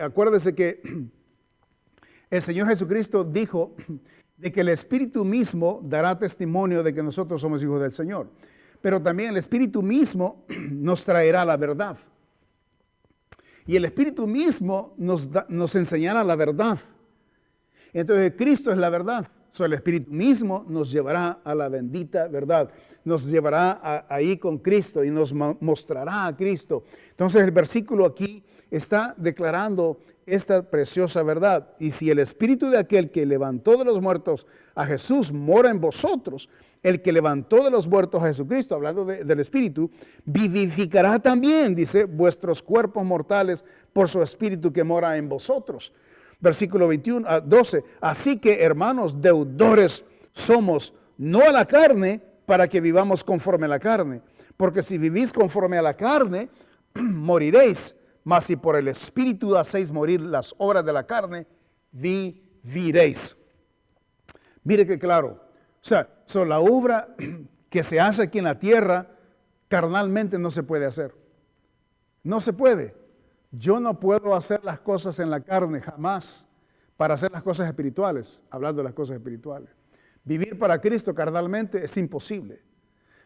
acuérdese que el Señor Jesucristo dijo de que el Espíritu mismo dará testimonio de que nosotros somos hijos del Señor. Pero también el Espíritu mismo nos traerá la verdad. Y el Espíritu mismo nos enseñará la verdad. Entonces Cristo es la verdad. El Espíritu mismo nos llevará a la bendita verdad. Nos llevará ahí con Cristo y nos mostrará a Cristo. Entonces el versículo aquí está declarando esta preciosa verdad. Y si el Espíritu de aquel que levantó de los muertos a Jesús mora en vosotros, el que levantó de los muertos a Jesucristo, hablando del Espíritu, vivificará también, dice, vuestros cuerpos mortales por su Espíritu que mora en vosotros. Versículo 12. Así que, hermanos, deudores somos, no a la carne, para que vivamos conforme a la carne. Porque si vivís conforme a la carne, moriréis. Mas si por el Espíritu hacéis morir las obras de la carne, viviréis. Mire que claro. O sea, la obra que se hace aquí en la tierra, carnalmente no se puede hacer. No se puede. Yo no puedo hacer las cosas en la carne jamás para hacer las cosas espirituales, hablando de las cosas espirituales. Vivir para Cristo carnalmente es imposible.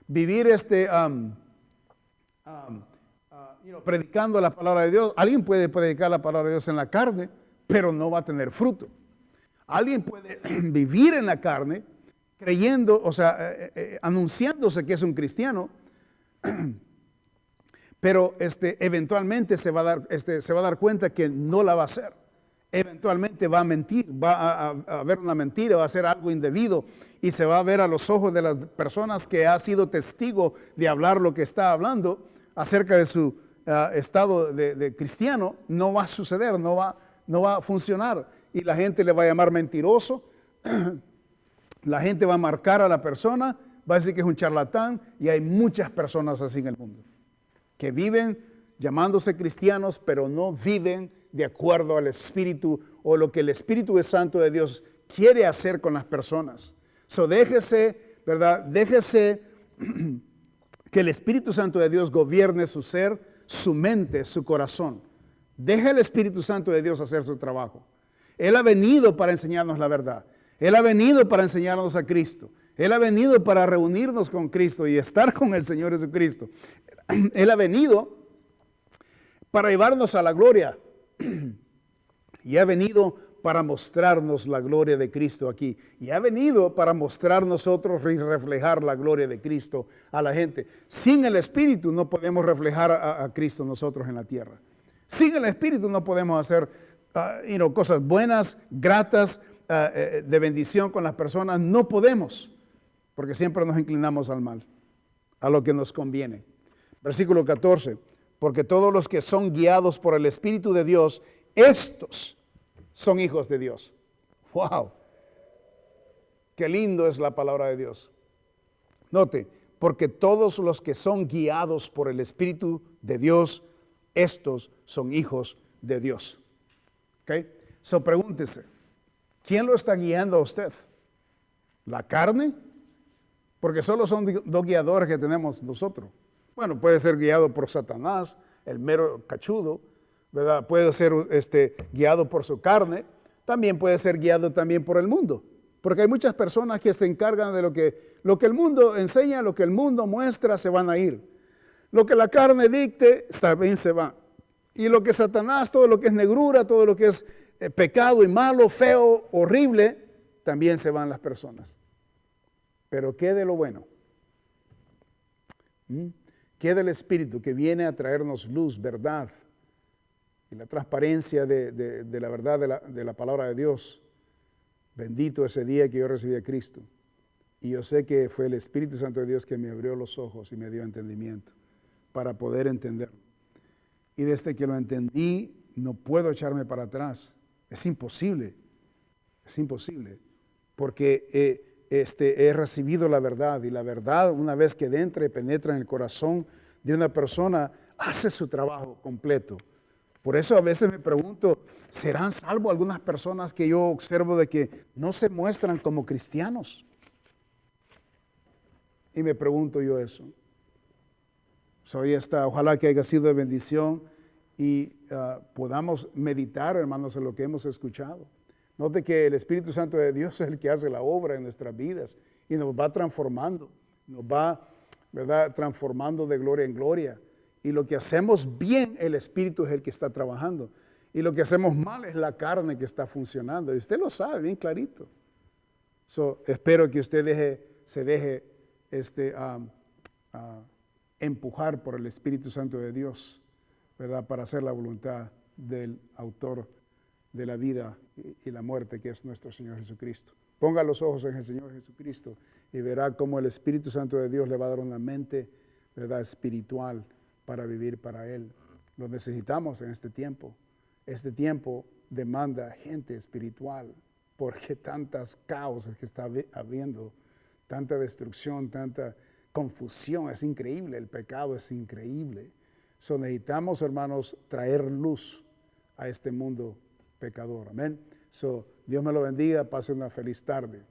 Vivir predicando la palabra de Dios. Alguien puede predicar la palabra de Dios en la carne, pero no va a tener fruto. Alguien puede vivir en la carne, creyendo, anunciándose que es un cristiano, pero eventualmente se va a dar cuenta que no la va a hacer. Eventualmente va a mentir, va a haber una mentira, va a hacer algo indebido y se va a ver a los ojos de las personas que ha sido testigo de hablar lo que está hablando acerca de su estado de cristiano. No va a suceder, no va a funcionar y la gente le va a llamar mentiroso. La gente va a marcar a la persona, va a decir que es un charlatán y hay muchas personas así en el mundo que viven llamándose cristianos, pero no viven de acuerdo al Espíritu o lo que el Espíritu Santo de Dios quiere hacer con las personas. Déjese, ¿verdad? Déjese que el Espíritu Santo de Dios gobierne su ser, su mente, su corazón. Deje el Espíritu Santo de Dios hacer su trabajo. Él ha venido para enseñarnos la verdad. Él ha venido para enseñarnos a Cristo. Él ha venido para reunirnos con Cristo y estar con el Señor Jesucristo. Él ha venido para llevarnos a la gloria. Y ha venido para mostrarnos la gloria de Cristo aquí. Y ha venido para mostrar nosotros y reflejar la gloria de Cristo a la gente. Sin el Espíritu no podemos reflejar a Cristo nosotros en la tierra. Sin el Espíritu no podemos hacer cosas buenas, gratas, de bendición con las personas. No podemos, porque siempre nos inclinamos al mal, a lo que nos conviene. Versículo 14. Porque todos los que son guiados por el Espíritu de Dios, estos son hijos de Dios. ¡Wow! Qué lindo es la palabra de Dios. Note, porque todos los que son guiados por el Espíritu de Dios, estos son hijos de Dios. ¿Ok? Pregúntese, ¿quién lo está guiando a usted? ¿La carne? Porque solo son dos guiadores que tenemos nosotros. Bueno, puede ser guiado por Satanás, el mero cachudo, ¿verdad? Puede ser guiado por su carne. También puede ser guiado también por el mundo. Porque hay muchas personas que se encargan de lo que el mundo enseña, lo que el mundo muestra, se van a ir. Lo que la carne dicte, también se va. Y lo que Satanás, todo lo que es negrura, todo lo que es pecado y malo, feo, horrible, también se van las personas. Pero ¿qué de lo bueno? ¿Qué del Espíritu que viene a traernos luz, verdad y la transparencia de la verdad de la palabra de Dios? Bendito ese día que yo recibí a Cristo. Y yo sé que fue el Espíritu Santo de Dios que me abrió los ojos y me dio entendimiento para poder entenderlo. Y desde que lo entendí, no puedo echarme para atrás. Es imposible. Es imposible. Porque he recibido la verdad, y la verdad, una vez que entra y penetra en el corazón de una persona, hace su trabajo completo. Por eso a veces me pregunto, ¿serán salvos algunas personas que yo observo de que no se muestran como cristianos? Y me pregunto yo eso. Ojalá que haya sido de bendición y podamos meditar, hermanos, en lo que hemos escuchado. Note que el Espíritu Santo de Dios es el que hace la obra en nuestras vidas y nos va transformando, nos va, ¿verdad?, transformando de gloria en gloria. Y lo que hacemos bien, el Espíritu es el que está trabajando. Y lo que hacemos mal es la carne que está funcionando. Y usted lo sabe bien clarito. Espero que usted se deje empujar por el Espíritu Santo de Dios, ¿verdad? Para hacer la voluntad del autor de la vida y la muerte, que es nuestro Señor Jesucristo. Ponga los ojos en el Señor Jesucristo y verá cómo el Espíritu Santo de Dios le va a dar una mente, ¿verdad?, espiritual para vivir para Él. Lo necesitamos en este tiempo. Este tiempo demanda gente espiritual, porque tantas causas que está habiendo, tanta destrucción, tanta confusión, es increíble, el pecado es increíble. Necesitamos, hermanos, traer luz a este mundo pecador. Amén. Dios me lo bendiga, pase una feliz tarde.